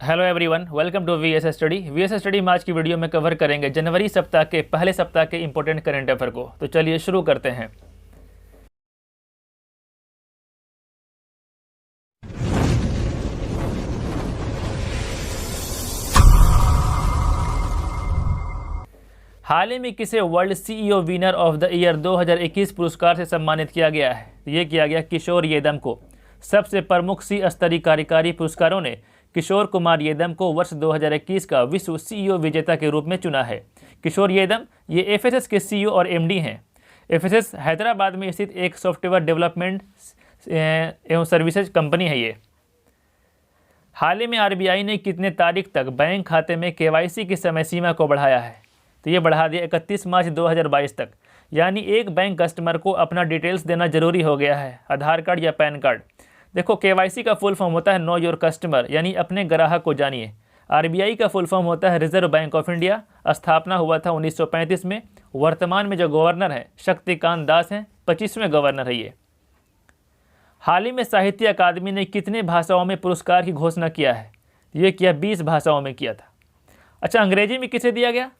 Hello everyone, welcome to VS study. VS study में आज की वीडियो में कवर करेंगे जनवरी सप्ताह के पहले सप्ताह के इंपॉर्टेंट करंट अफेयर को। तो चलिए शुरू करते हैं। हाल ही में किसे world CEO winner of the year 2021 पुरस्कार से सम्मानित किया गया है? ये किया गया किशोर येदम को। सबसे प्रमुख सी स्तरीय कार्यकारी पुरस्कारों ने किशोर कुमार येदम को वर्ष 2021 का विश्व सीईओ विजेता के रूप में चुना है। किशोर येदम ये एफएसएस के सीईओ और एमडी हैं। एफएसएस हैदराबाद में स्थित एक सॉफ्टवेयर डेवलपमेंट एवं सर्विसेज कंपनी है। ये हाल ही में आरबीआई ने कितने तारीख तक बैंक खाते में केवाईसी की समय सीमा को बढ़ाया है? तो ये बढ़ा दिया 31 मार्च 2022 तक। यानी एक बैंक कस्टमर को अपना डिटेल्स देना जरूरी हो गया है, आधार कार्ड या पैन कार्ड। देखो, केवाईसी का फुल फॉर्म होता है नो योर कस्टमर, यानी अपने ग्राहक को जानिए। आरबीआई का फुल फॉर्म होता है रिजर्व बैंक ऑफ इंडिया। स्थापना हुआ था 1935 में। वर्तमान में जो गवर्नर हैं शक्तिकांत दास हैं, 25वें गवर्नर है ये। हाल ही में साहित्य अकादमी ने कितने भाषाओं में पुरस्कार की घोषणा किया है? ये किया 20 भाषाओं में किया था। अच्छा, अंग्रेजी में किसे दिया गया?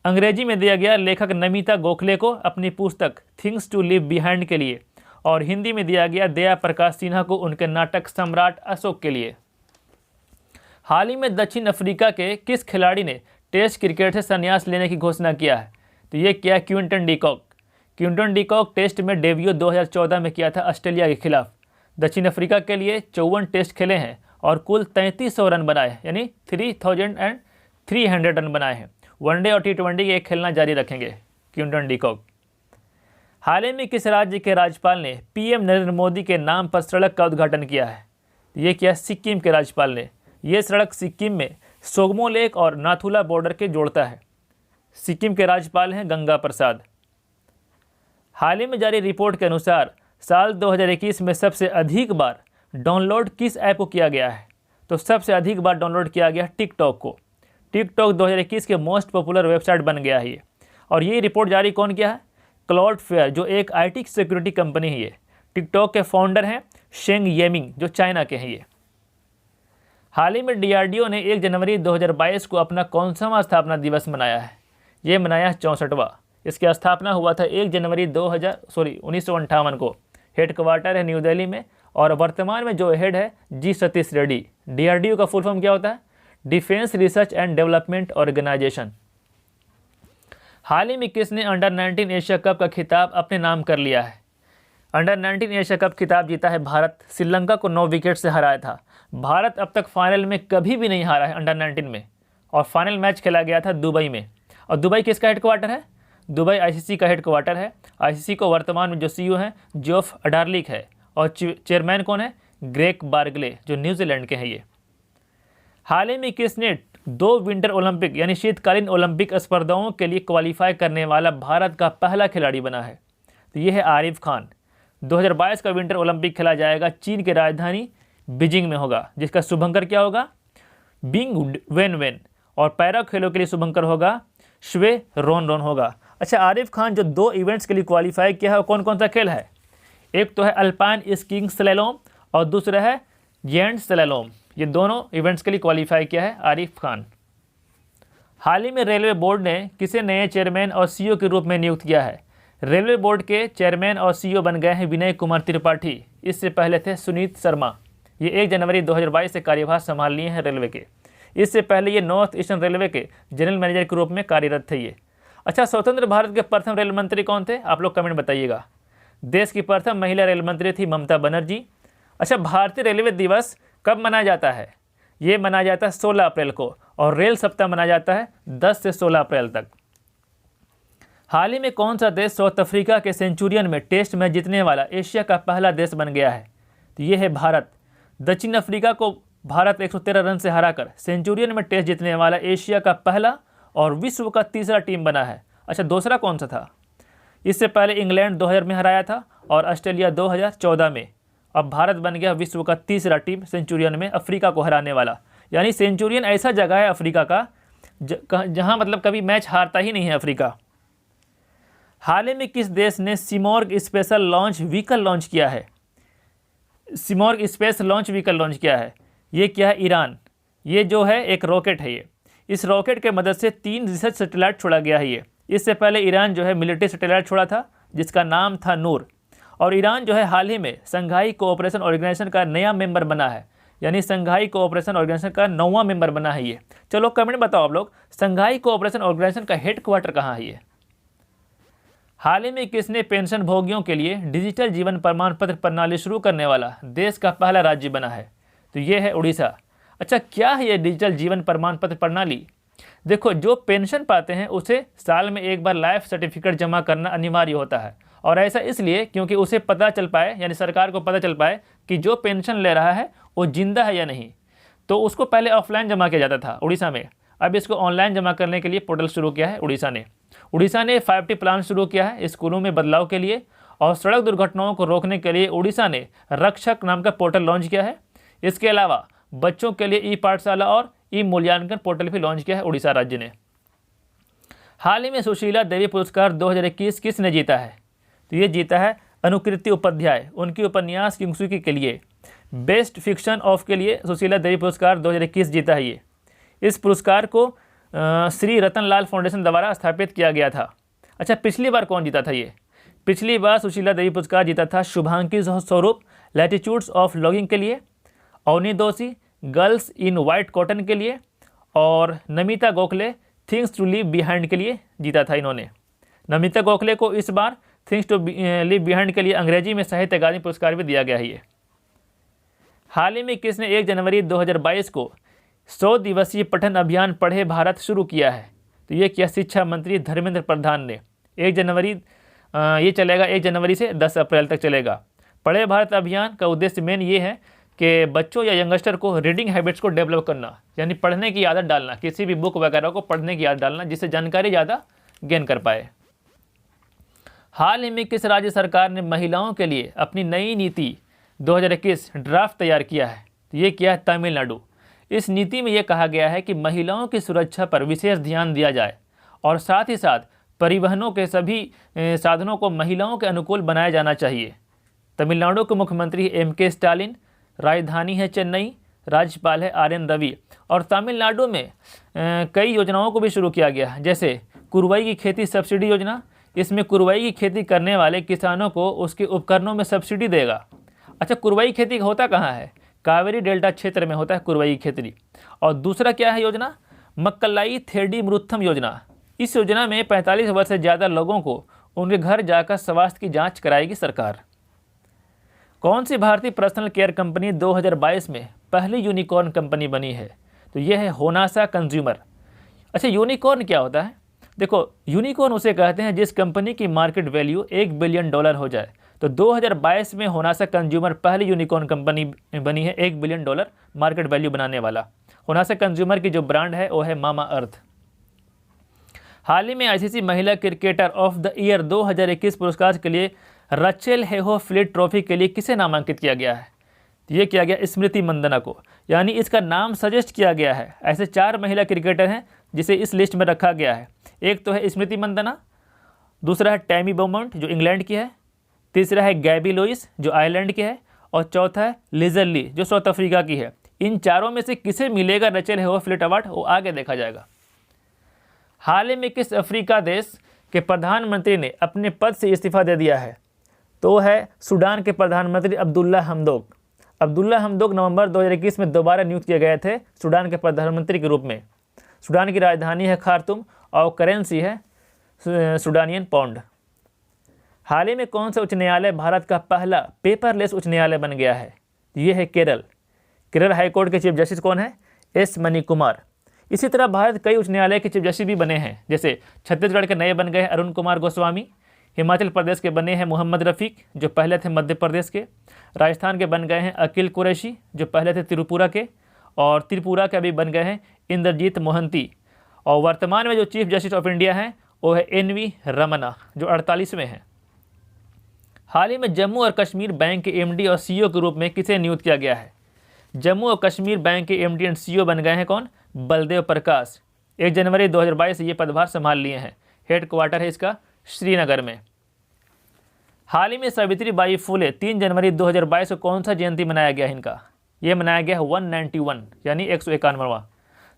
अंग्रेजी में दिया गया लेखक नमिता गोखले को अपनी पुस्तक थिंग्स टू लिव बिहाइंड के लिए, और हिंदी में दिया गया दया प्रकाश सिन्हा को उनके नाटक सम्राट अशोक के लिए। हाल ही में दक्षिण अफ्रीका के किस खिलाड़ी ने टेस्ट क्रिकेट से संन्यास लेने की घोषणा किया है? तो ये किया Quinton de Kock. Quinton de Kock test में डेब्यू 2014 में किया था ऑस्ट्रेलिया के खिलाफ। दक्षिण अफ्रीका के लिए 54 टेस्ट खेले हैं और कुल 3300 रन बनाए, यानी 3300 रन बनाए हैं। वनडे और टी20 के खेलना जारी रखेंगे क्विंटन डिकॉक। हाल ही में किस राज्य के राज्यपाल ने पीएम नरेंद्र मोदी के नाम पर सड़क का उद्घाटन किया है? ये किया सिक्किम के राज्यपाल ने। ये सड़क सिक्किम में सोगमो लेक और नाथुला बॉर्डर के जोड़ता है। सिक्किम के राज्यपाल हैं गंगा प्रसाद। हाल ही में जारी रिपोर्ट के अनुसार साल 2021 में सबसे अधिक बार डाउनलोड किस ऐप को किया गया है? तो सबसे अधिक बार डाउनलोड किया गया टिकटॉक को। टिकटॉक 2021 के मोस्ट पॉपुलर वेबसाइट बन गया है ये। और ये रिपोर्ट जारी कौन किया है? क्लाउडफ्लेयर, जो एक आईटी सिक्योरिटी कंपनी है। ये टिकटॉक के फाउंडर हैं शेंग येमिंग, जो चाइना के हैं ये। हाल ही में डीआरडीओ ने 1 जनवरी 2022 को अपना कौन-सा स्थापना दिवस मनाया है? ये मनाया 64वां। इसकी स्थापना हुआ था 1 जनवरी 1958 को। हेडक्वार्टर है न्यू दिल्ली में, और वर्तमान में जो हेड है जी सतीश रेड्डी। डीआरडीओ का फुल फॉर्म क्या होता है? Defence research and development organisation. हाल ही में किसने अंडर-19 एशिया कप का खिताब अपने नाम कर लिया है? अंडर-19 एशिया कप खिताब जीता है भारत। श्रीलंका को 9 विकेट से हराया था। भारत अब तक फाइनल में कभी भी नहीं हारा है अंडर-19 में, और फाइनल मैच खेला गया था दुबई में। और दुबई किसका हेडक्वार्टर है? दुबई आईसीसी का हेडक्वार्टर है। आईसीसी को वर्तमान में जो सीईओ हैं जोफ अडारलिक है, और चेयरमैन कौन है? ग्रेग बार्गले, जो न्यूजीलैंड के हैं ये। हाल ही में किसने 2 विंटर ओलंपिक यानी शीतकालीन ओलंपिक स्पर्धाओं के लिए क्वालिफाई करने वाला भारत का पहला खिलाड़ी बना है? तो ये है आरिफ खान। 2022 का विंटर ओलंपिक खेला जाएगा चीन की राजधानी बीजिंग में होगा, जिसका शुभंकर क्या होगा? Bing Dwen Dwen. और पैरा खेलों के लिए शुभंकर होगा श्वे रोन रोन होगा। अच्छा, आरिफ खान जो 2 इवेंट्स के लिए क्वालिफाई किया है वो कौन कौन सा खेल है? एक तो है अल्पाइन स्कीइंग स्लैलोम, और दूसरा है जेंट स्लैलोम। ये दोनों इवेंट्स के लिए क्वालिफाई किया है आरिफ खान। हाल ही में रेलवे बोर्ड ने किसे नए चेयरमैन और सीईओ के रूप में नियुक्त किया है? रेलवे बोर्ड के चेयरमैन और सीईओ बन गए हैं विनय कुमार त्रिपाठी। इससे पहले थे सुनीत शर्मा। ये 1 जनवरी 2022 से कार्यभार संभाल लिए हैं रेलवे के। इससे पहले ये नॉर्थ ईस्टर्न रेलवे के जनरल मैनेजर के रूप में कार्यरत थे ये। अच्छा, स्वतंत्र भारत के प्रथम रेल मंत्री कौन थे? आप लोग कमेंट बताइएगा। देश की प्रथम महिला रेल मंत्री थी ममता बनर्जी। अच्छा, भारतीय रेलवे दिवस कब मनाया जाता है? ये मनाया जाता है 16 अप्रैल को, और रेल सप्ताह मनाया जाता है 10 से 16 अप्रैल तक। हाल ही में कौन सा देश साउथ अफ्रीका के सेंचुरियन में टेस्ट मैच जीतने वाला एशिया का पहला देश बन गया है? तो ये है भारत। दक्षिण अफ्रीका को भारत 113 रन से हराकर सेंचुरियन में टेस्ट जीतने वाला एशिया का पहला और विश्व का तीसरा टीम बना है। अच्छा, दूसरा कौन सा था? इससे पहले इंग्लैंड 2000 में हराया था, और ऑस्ट्रेलिया 2014 में। अब भारत बन गया विश्व का तीसरा टीम सेंचुरियन में अफ्रीका को हराने वाला। यानी सेंचुरियन ऐसा जगह है अफ्रीका का जहां मतलब कभी मैच हारता ही नहीं है अफ्रीका। हाल ही में किस देश ने Simorgh special launch vehicle launch किया है? Simorgh space launch vehicle launch किया है। ये क्या है? ईरान। ये जो है एक रॉकेट है, ये इस रॉकेट के मदद से 3 रिसर्च सैटेलाइट छोड़ा गया है। ये इससे पहले ईरान जो है मिलिट्री सैटेलाइट छोड़ा था जिसका नाम था नूर। और ईरान जो है हाल ही में संघाई कोऑपरेशन ऑर्गेनाइजेशन का नया मेंबर बना है, यानी संघाई कोऑपरेशन ऑर्गेनाइजेशन का 9वां मेंबर बना है ये। चलो कमेंट बताओ आप लोग, संघाई कोऑपरेशन ऑर्गेनाइजेशन का हेडक्वार्टर कहाँ है ये? हाल ही में किसने पेंशन भोगियों के लिए डिजिटल जीवन प्रमाण पत्र प्रणाली शुरू करने वाला देश का पहला राज्य बना है? तो ये है उड़ीसा। अच्छा, क्या है ये डिजिटल जीवन प्रमाण पत्र प्रणाली? देखो, जो पेंशन पाते हैं उसे साल में एक बार लाइफ सर्टिफिकेट जमा करना अनिवार्य होता है, और ऐसा इसलिए क्योंकि उसे पता चल पाए, यानी सरकार को पता चल पाए कि जो पेंशन ले रहा है वो जिंदा है या नहीं। तो उसको पहले ऑफलाइन जमा किया जाता था उड़ीसा में, अब इसको ऑनलाइन जमा करने के लिए पोर्टल शुरू किया है उड़ीसा ने। उड़ीसा ने 5T प्लान शुरू किया है स्कूलों में बदलाव के लिए, और सड़क दुर्घटनाओं को रोकने के लिए उड़ीसा ने रक्षक नाम का पोर्टल लॉन्च किया है। इसके अलावा बच्चों के लिए ई पाठशाला और ई मूल्यांकन पोर्टल भी लॉन्च किया है उड़ीसा राज्य ने। हाल ही में सुशीला देवी पुरस्कार 2021 किसने जीता है? तो ये जीता है अनुकृति उपाध्याय, उनकी उपन्यास किंगसुकी के लिए बेस्ट फिक्शन ऑफ के लिए सुशीला देवी पुरस्कार 2021 जीता है ये। इस पुरस्कार को श्री रतनलाल फाउंडेशन द्वारा स्थापित किया गया था। अच्छा, पिछली बार कौन जीता था ये? पिछली बार सुशीला देवी पुरस्कार जीता था शुभांकी स्वरूप लैटिट्यूड्स ऑफ लॉगिंग के लिए, अवनी दोषी गर्ल्स इन वाइट कॉटन के लिए, और Namita Gokhale things to leave behind के लिए जीता था इन्होंने। नमिता गोखले को इस बार थिंग्स टू लीव बिहाइंड के लिए अंग्रेजी में साहित्य अकादमी पुरस्कार भी दिया गया है ये। हाल ही में किसने 1 जनवरी 2022 को 100 दिवसीय पठन अभियान पढ़े भारत शुरू किया है? तो ये किया शिक्षा मंत्री धर्मेंद्र प्रधान ने। 1 जनवरी ये चलेगा, 1 जनवरी से 10 अप्रैल तक चलेगा। पढ़े भारत अभियान का उद्देश्य मेन ये है कि बच्चों या यंगस्टर को रीडिंग हैबिट्स को डेवलप करना, यानी पढ़ने की आदत डालना, किसी भी बुक वगैरह को पढ़ने की आदत डालना जिससे जानकारी ज़्यादा गेन कर पाए। हाल ही में किस राज्य सरकार ने महिलाओं के लिए अपनी नई नीति 2021 ड्राफ्ट तैयार किया है? तो ये किया है तमिलनाडु। इस नीति में ये कहा गया है कि महिलाओं की सुरक्षा पर विशेष ध्यान दिया जाए, और साथ ही साथ परिवहनों के सभी साधनों को महिलाओं के अनुकूल बनाया जाना चाहिए। तमिलनाडु के मुख्यमंत्री MK स्टालिन, राजधानी है चेन्नई, राज्यपाल है RN रवि, और तमिलनाडु में कई योजनाओं को भी शुरू किया गया, जैसे कुरवई की खेती सब्सिडी योजना। इसमें कुरवई की खेती करने वाले किसानों को उसके उपकरणों में सब्सिडी देगा। अच्छा, कुरवई खेती होता कहाँ है? कावेरी डेल्टा क्षेत्र में होता है कुरवई खेती। और दूसरा क्या है योजना? मक्कलाई थेडी मृथम योजना। इस योजना में 45 वर्ष से ज़्यादा लोगों को उनके घर जाकर स्वास्थ्य की जांच कराएगी सरकार। कौन सी भारतीय पर्सनल केयर कंपनी 2022 में पहली यूनिकॉर्न कंपनी बनी है? तो यह है होनासा कंज्यूमर। अच्छा, यूनिकॉर्न क्या होता है? देखो, यूनिकॉर्न उसे कहते हैं जिस कंपनी की मार्केट वैल्यू $1 बिलियन हो जाए। तो 2022 में होनासा कंज्यूमर पहली यूनिकॉर्न कंपनी बनी है $1 बिलियन मार्केट वैल्यू बनाने वाला। होनासा कंज्यूमर की जो ब्रांड है वो है मामा अर्थ। हाल ही में ICC महिला क्रिकेटर ऑफ द ईयर 2021 पुरस्कार के लिए रचेल हेहो फ्लिट ट्रॉफी के लिए किसे नामांकित किया गया है? ये किया गया स्मृति मंदना को, यानी इसका नाम सजेस्ट किया गया है। ऐसे 4 महिला क्रिकेटर हैं जिसे इस लिस्ट में रखा गया है। एक तो है स्मृति मंदना, दूसरा है टैमी बोमंट जो इंग्लैंड की है, तीसरा है गैबी लुइस जो आयरलैंड की है, और चौथा है लिजर ली जो साउथ अफ्रीका की है। इन चारों में से किसे मिलेगा रचेल हेहो फ्लिट अवार्ड, वो आगे देखा जाएगा। हाल ही में किस अफ्रीका देश के प्रधानमंत्री ने अपने पद से इस्तीफा दे दिया है? तो है सूडान के प्रधानमंत्री अब्दुल्ला हमदोक। अब्दुल्ला हमदोक नवंबर 2021 में दोबारा नियुक्त किए गए थे सूडान के प्रधानमंत्री के रूप में। सूडान की राजधानी है खार्तूम और करेंसी है सूडानियन पाउंड। हाल ही में कौन सा उच्च न्यायालय भारत का पहला पेपरलेस उच्च न्यायालय बन गया है? ये है केरल। केरल हाईकोर्ट के चीफ जस्टिस कौन है? S मणिकुमार। इसी तरह भारत कई उच्च न्यायालय के चीफ जस्टिस भी बने हैं, जैसे छत्तीसगढ़ के नए बन गए अरुण कुमार गोस्वामी, हिमाचल प्रदेश के बने हैं मोहम्मद रफ़ीक जो पहले थे मध्य प्रदेश के, राजस्थान के बन गए हैं अकील कुरैशी जो पहले थे त्रिपुरा के, और त्रिपुरा के अभी बन गए हैं इंद्रजीत मोहंती, और वर्तमान में जो चीफ जस्टिस ऑफ इंडिया हैं वो है NV रमना जो 48वें हैं। हाल ही में जम्मू और कश्मीर बैंक के MD और CEO के रूप में किसे नियुक्त किया गया है? जम्मू और कश्मीर बैंक के MD एंड CEO बन गए हैं कौन? बलदेव प्रकाश। 1 जनवरी 2022 से ये पदभार संभाल लिए हैं। हेडक्वार्टर है इसका श्रीनगर में। हाल ही में सावित्री बाई फुले 3 जनवरी 2022 को कौन सा जयंती मनाया गया है इनका? ये मनाया गया है 191 यानी 151वां।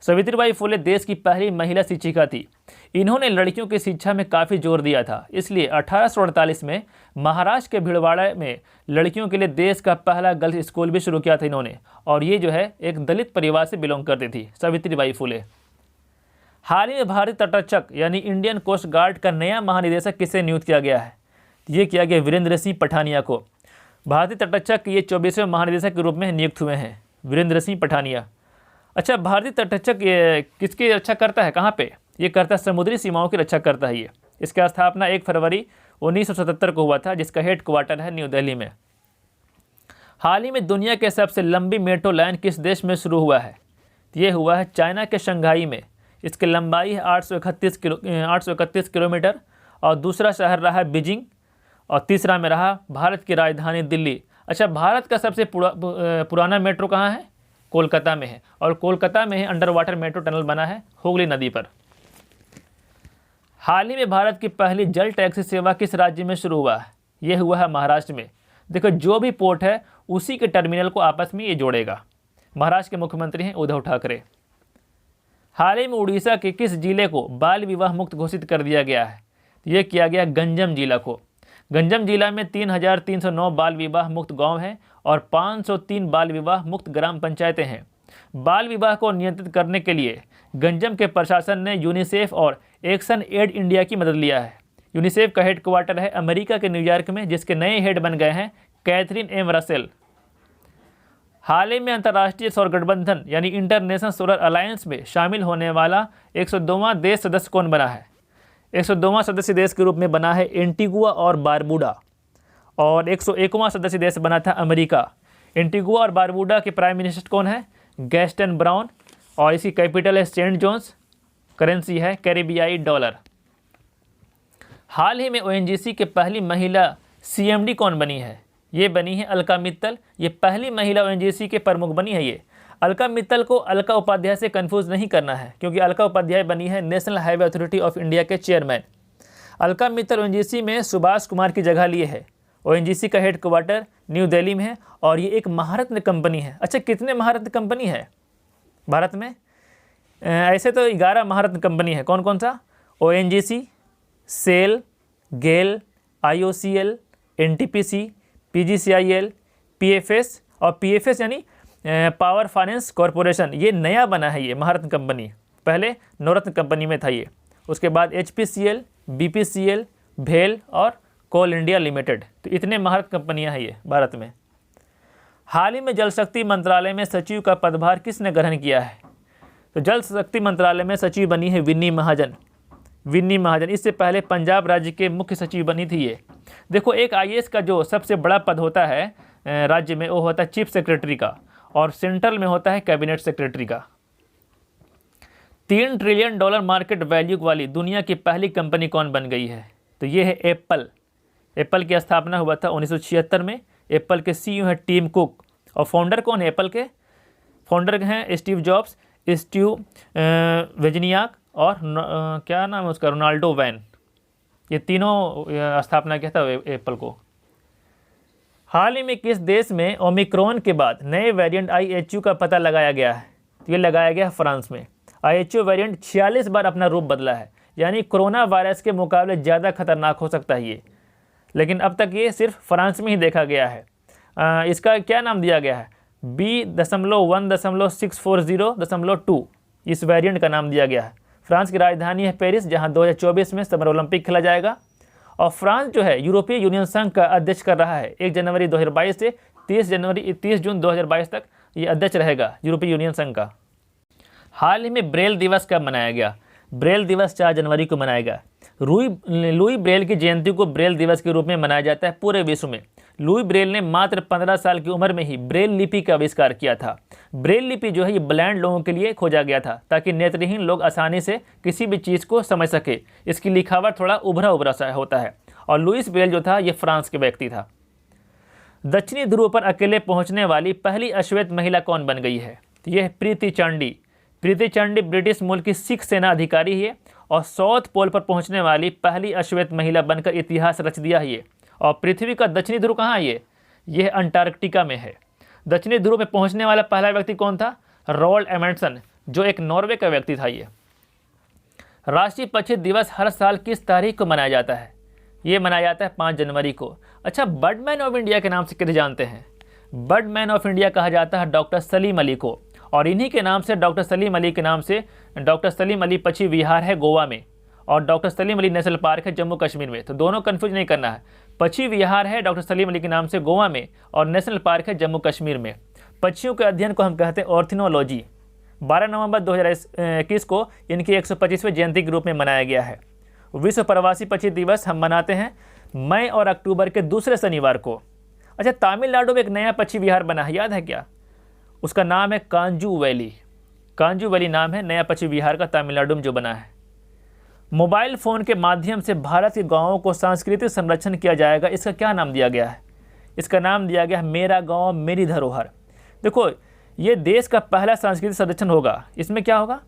सावित्रीबाई फुले देश की पहली महिला शिक्षिका थी। इन्होंने लड़कियों की शिक्षा में काफ़ी जोर दिया था, इसलिए 1848 में महाराष्ट्र के भिलवाड़ा में लड़कियों के लिए देश का पहला गर्ल्स स्कूल भी शुरू किया था इन्होंने, और ये जो है एक दलित परिवार से बिलोंग करती थी सावित्रीबाई फुले। हाल ही में भारतीय तटरक्षक यानी इंडियन कोस्ट गार्ड का नया महानिदेशक किसे नियुक्त किया गया है? ये किया गया वीरेंद्र सिंह पठानिया को। भारतीय तटरक्षक ये 24वें महानिदेशक के रूप में नियुक्त हुए हैं, वीरेंद्र सिंह पठानिया। अच्छा, भारतीय तटरक्षक किसकी रक्षा करता है, कहाँ पे? ये करता है समुद्री सीमाओं की रक्षा करता है ये। इसका स्थापना 1 फरवरी 1977 को हुआ था, जिसका हेड क्वार्टर है न्यू दिल्ली में। हाल ही में दुनिया के सबसे लंबी मेट्रो लाइन किस देश में शुरू हुआ है? ये हुआ है चाइना के शंघाई में। इसकी लंबाई है 831 किलोमीटर, और दूसरा शहर रहा है बीजिंग, और तीसरा में रहा भारत की राजधानी दिल्ली। अच्छा, भारत का सबसे पुराना मेट्रो कहाँ है? कोलकाता में है, और कोलकाता में ही अंडर वाटर मेट्रो टनल बना है हुगली नदी पर। हाल ही में भारत की पहली जल टैक्सी सेवा किस राज्य में शुरू हुआ है? ये हुआ है महाराष्ट्र में। देखो, जो भी पोर्ट है उसी के टर्मिनल को आपस में ये जोड़ेगा। महाराष्ट्र के मुख्यमंत्री हैं उद्धव ठाकरे। हाल ही में उड़ीसा के किस जिले को बाल विवाह मुक्त घोषित कर दिया गया है? ये किया गया गंजम जिला को। गंजम जिला में 3309 बाल विवाह मुक्त गांव हैं और 503 बाल विवाह मुक्त ग्राम पंचायतें हैं। बाल विवाह को नियंत्रित करने के लिए गंजम के प्रशासन ने यूनिसेफ और एक्शन एड इंडिया की मदद लिया है। यूनिसेफ का हेड क्वार्टर है अमेरिका के न्यूयॉर्क में, जिसके नए हेड बन गए हैं कैथरीन एम रसेल। हाल ही में अंतर्राष्ट्रीय सौर गठबंधन यानी इंटरनेशनल सोलर अलायंस में शामिल होने वाला 102वां देश सदस्य कौन बना है? 102वां सदस्य देश के रूप में बना है एंटीगुआ और बारबूडा, और 101वां सदस्य देश बना था अमेरिका। एंटीगुआ और बारबूडा के प्राइम मिनिस्टर कौन है? गैस्टन ब्राउन, और इसकी कैपिटल है सेंट जोन्स। करेंसी है कैरिबियाई डॉलर। हाल ही में ओएनजीसी के पहली महिला सीएमडी कौन बनी है? ये बनी है अलका मित्तल। ये पहली महिला ओएनजीसी के प्रमुख बनी है ये। अलका मित्तल को अलका उपाध्याय से कंफ्यूज नहीं करना है, क्योंकि अलका उपाध्याय बनी है national highway authority of India के चेयरमैन। अलका मित्तल ओएनजीसी में सुभाष कुमार की जगह लिए है। ओएनजीसी का हेड क्वार्टर न्यू दिल्ली में है, और ये एक महारत्न कंपनी है। अच्छा, कितने महारत्न कंपनी है भारत में? ऐसे तो 11 महारत्न कंपनी है। कौन कौन सा? ओएनजीसी, सेल, गेल, आईओसीएल, एनटीपीसी, पीजीसीआईएल, पीएफएस, और पीएफएस यानी पावर फाइनेंस कॉरपोरेशन। ये नया बना है ये महारत्न कंपनी, पहले नवरत्न कंपनी में था ये। उसके बाद एचपीसीएल, बीपीसीएल, भेल और कोल इंडिया लिमिटेड। तो इतने महारत्न कंपनियां हैं ये भारत में। हाल ही में जल शक्ति मंत्रालय में सचिव का पदभार किसने ग्रहण किया है? तो जल शक्ति मंत्रालय में सचिव बनी है विन्नी महाजन। विन्नी महाजन, इससे पहले पंजाब राज्य के मुख्य सचिव बनी थी ये। देखो, एक आईएएस का जो सबसे बड़ा पद होता है राज्य में, वो होता है चीफ सेक्रेटरी का, और सेंट्रल में होता है कैबिनेट सेक्रेटरी का। $3 ट्रिलियन मार्केट वैल्यू वाली दुनिया की पहली कंपनी कौन बन गई है? तो ये है एप्पल। एप्पल की स्थापना हुआ था 1976 में। एप्पल के सीईओ है टिम कुक, और फाउंडर कौन है एप्पल के? फाउंडर हैं स्टीव जॉब्स, स्टीव वेजनियाक, और क्या नाम है उसका, रोनाल्डो वैन। ये तीनों स्थापना किया था एप्पल को। हाल ही में किस देश में ओमिक्रॉन के बाद नए वेरिएंट IHU का पता लगाया गया है? तो ये लगाया गया है फ्रांस में। IHU वेरिएंट 46 बार अपना रूप बदला है, यानी कोरोना वायरस के मुकाबले ज़्यादा खतरनाक हो सकता है ये, लेकिन अब तक ये सिर्फ फ्रांस में ही देखा गया है। इसका क्या नाम दिया गया है? B.1.640.2 इस वेरिएंट का नाम दिया गया है। फ्रांस की राजधानी है पेरिस, जहां 2024 में समर ओलंपिक खेला जाएगा। और फ्रांस जो है यूरोपीय यूनियन संघ का अध्यक्ष कर रहा है 1 जनवरी 2022 से 30 जून 2022 तक ये अध्यक्ष रहेगा यूरोपीय यूनियन संघ का। हाल ही में ब्रेल दिवस कब मनाया गया? ब्रेल दिवस 4 जनवरी को मनाया गया। लुई ब्रेल की जयंती को ब्रेल दिवस के रूप में मनाया जाता है पूरे विश्व में। लुई ब्रेल ने मात्र 15 साल की उम्र में ही ब्रेल लिपि का आविष्कार किया था। ब्रेल लिपि जो है ये ब्लाइंड लोगों के लिए खोजा गया था, ताकि नेत्रहीन लोग आसानी से किसी भी चीज़ को समझ सके। इसकी लिखावट थोड़ा उभरा सा होता है। और लुईस ब्रेल जो था ये फ्रांस के व्यक्ति था। दक्षिणी ध्रुव पर अकेले पहुंचने वाली पहली अश्वेत महिला कौन बन गई है? यह प्रीति चांडी। प्रीति चांडी ब्रिटिश मूल की सिख सेना अधिकारी है और साउथ पोल पर पहुंचने वाली पहली अश्वेत महिला बनकर इतिहास रच दिया है ये। और पृथ्वी का दक्षिणी ध्रुव कहाँ है? ये अंटार्कटिका में है। दक्षिणी ध्रुव में पहुंचने वाला पहला व्यक्ति कौन था? रोल्ड एमंडसन, जो एक नॉर्वे का व्यक्ति था। ये राष्ट्रीय पक्षी दिवस हर साल किस तारीख को मनाया जाता है? ये मनाया जाता है 5 जनवरी को। अच्छा, बर्डमैन ऑफ इंडिया के नाम से किसे जानते हैं? बर्डमैन ऑफ इंडिया कहा जाता है डॉक्टर सलीम अली को, और इन्हीं के नाम से डॉक्टर सलीम अली के नाम से डॉक्टर सलीम अली पक्षी विहार है गोवा में, और doctor Salim Ali national park है जम्मू कश्मीर में। तो दोनों कन्फ्यूज नहीं करना है। पक्षी विहार है डॉक्टर सलीम अली के नाम से गोवा में, और नेशनल पार्क है जम्मू कश्मीर में। पक्षियों के अध्ययन को हम कहते हैं ऑर्थिनोलॉजी। 12 नवंबर 2021 को इनकी 125वें जयंती के रूप में मनाया गया है। विश्व प्रवासी पक्षी दिवस हम मनाते हैं मई और अक्टूबर के दूसरे शनिवार को। अच्छा, तमिलनाडु में एक नया पक्षी विहार बना है, याद है क्या? उसका नाम है कांजू वैली। कांजू वैली नाम है नया पक्षी विहार का तमिलनाडु में जो बना है। मोबाइल फ़ोन के माध्यम से भारत के गाँवों को सांस्कृतिक संरक्षण किया जाएगा, इसका क्या नाम दिया गया है? इसका नाम दिया गया है मेरा गाँव मेरी धरोहर। देखो, ये देश का पहला सांस्कृतिक संरक्षण होगा। इसमें क्या होगा?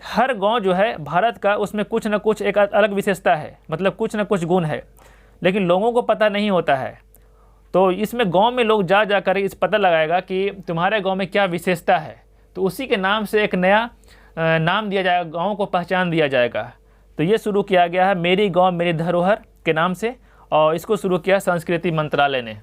हर गांव जो है भारत का, उसमें कुछ न कुछ एक अलग विशेषता है, मतलब कुछ न कुछ गुण है, लेकिन लोगों को पता नहीं होता है। तो इसमें गांव में लोग जा कर इस पता लगाएगा कि तुम्हारे गांव में क्या विशेषता है, तो उसी के नाम से एक नया नाम दिया जाएगा, गाँव को पहचान दिया जाएगा। तो ये शुरू किया गया है मेरी गाँव मेरी धरोहर के नाम से, और इसको शुरू किया संस्कृति मंत्रालय ने।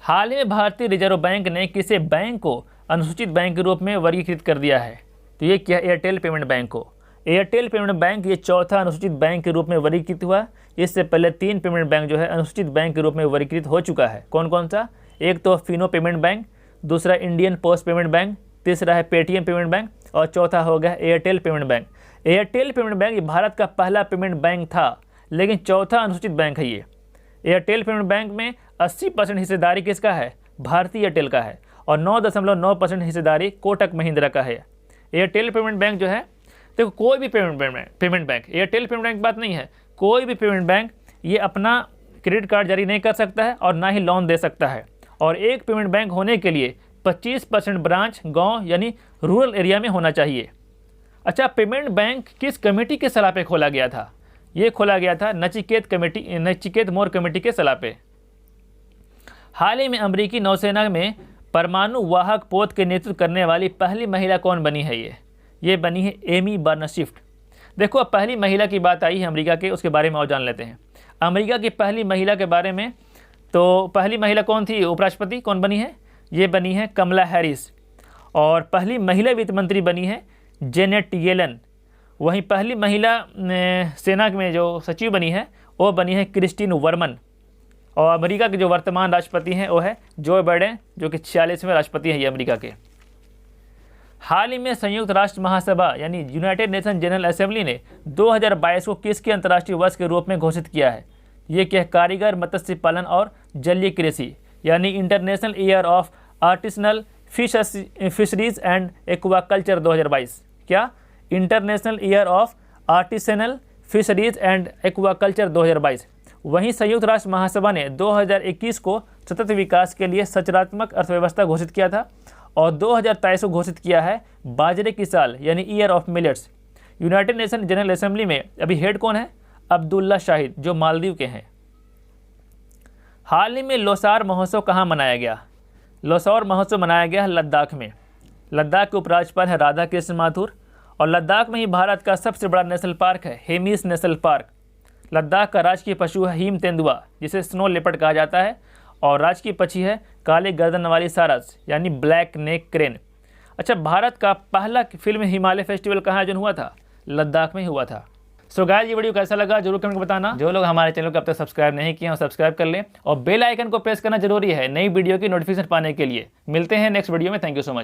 हाल ही में भारतीय रिजर्व बैंक ने किसी बैंक को अनुसूचित बैंक के रूप में वर्गीकृत कर दिया है? तो ये क्या? एयरटेल पेमेंट बैंक को। एयरटेल पेमेंट बैंक ये चौथा अनुसूचित बैंक के रूप में वर्गीकृत हुआ। इससे पहले 3 पेमेंट बैंक जो है अनुसूचित बैंक के रूप में वर्गीकृत हो चुका है। कौन कौन सा? एक तो फिनो पेमेंट बैंक, दूसरा इंडियन पोस्ट पेमेंट बैंक, तीसरा है पेटीएम पेमेंट बैंक, और चौथा हो गया Airtel payment bank. Airtel payment bank ये भारत का पहला पेमेंट बैंक था, लेकिन चौथा अनुसूचित बैंक है ये। एयरटेल पेमेंट बैंक में 80% हिस्सेदारी किसका है? भारतीय एयरटेल का है, और 9.9% हिस्सेदारी कोटक महिंद्रा का है। एयरटेल पेमेंट बैंक जो है, देखो कोई भी payment bank, Airtel payment bank की बात नहीं है, कोई भी पेमेंट बैंक ये अपना क्रेडिट कार्ड जारी नहीं कर सकता है और ना ही लोन दे सकता है। और एक पेमेंट बैंक होने के लिए 25% ब्रांच गांव यानी रूरल एरिया में होना चाहिए। अच्छा, पेमेंट बैंक किस कमेटी के सलाह पे खोला गया था? ये खोला गया था नचिकेत मोर कमेटी के सलाह पे। हाल ही में अमेरिकी नौसेना में परमाणु वाहक पोत के नेतृत्व करने वाली पहली महिला कौन बनी है? ये बनी है एमी बर्नशिफ्ट। देखो, अब पहली महिला की बात आई है अमेरिका के, उसके बारे में और जान लेते हैं। अमेरिका की पहली महिला के बारे में, तो पहली महिला कौन थी? उपराष्ट्रपति कौन बनी है? ये बनी है कमला हैरिस। और पहली महिला वित्त मंत्री बनी है जेनेट येलन। वहीं पहली महिला सेना में जो सचिव बनी है वो बनी है क्रिस्टीन वर्मन। और अमेरिका के जो वर्तमान राष्ट्रपति हैं वो है जो बाइडेन, जो कि 46वें राष्ट्रपति हैं ये अमेरिका के। हाल ही में संयुक्त राष्ट्र महासभा यानी यूनाइटेड नेशन जनरल असेंबली ने 2022 को किसके अंतर्राष्ट्रीय वर्ष के रूप में घोषित किया है? ये क्या? कारीगर मत्स्य पालन और जलीय कृषि, यानी international year of artisanal fisheries and aquaculture 2022। क्या? International year of artisanal fisheries and aquaculture 2022। वहीं संयुक्त राष्ट्र महासभा ने 2021 को सतत विकास के लिए सकारात्मक अर्थव्यवस्था घोषित किया था, और 2023 को घोषित किया है बाजरे की साल यानी year of millets. United nation general assembly में अभी हेड कौन है? अब्दुल्ला शाहिद, जो मालदीव के हैं। हाल ही में लोसार महोत्सव कहाँ मनाया गया? लोसार महोत्सव मनाया गया है लद्दाख में। लद्दाख के उपराज्यपाल है राधा कृष्ण माथुर, और लद्दाख में ही भारत का सबसे बड़ा नेशनल पार्क है हेमिस नेशनल पार्क। लद्दाख का राजकीय पशु है हिम तेंदुआ, जिसे स्नो लेपर्ड कहा जाता है, और राजकीय पक्षी है काले गर्दन वाली सारस यानी ब्लैक नेक क्रेन। अच्छा, भारत का पहला फिल्म हिमालय फेस्टिवल कहाँ आयोजन हुआ था? लद्दाख में हुआ था। सो गाइस, ये वीडियो कैसा लगा जरूर कमेंट में बताना। जो लोग हमारे चैनल को अब तक सब्सक्राइब नहीं किए हैं सब्सक्राइब कर लें, और बेल आइकन को प्रेस करना जरूरी है नई वीडियो की नोटिफिकेशन पाने के लिए। मिलते हैं नेक्स्ट वीडियो में। Thank you so much.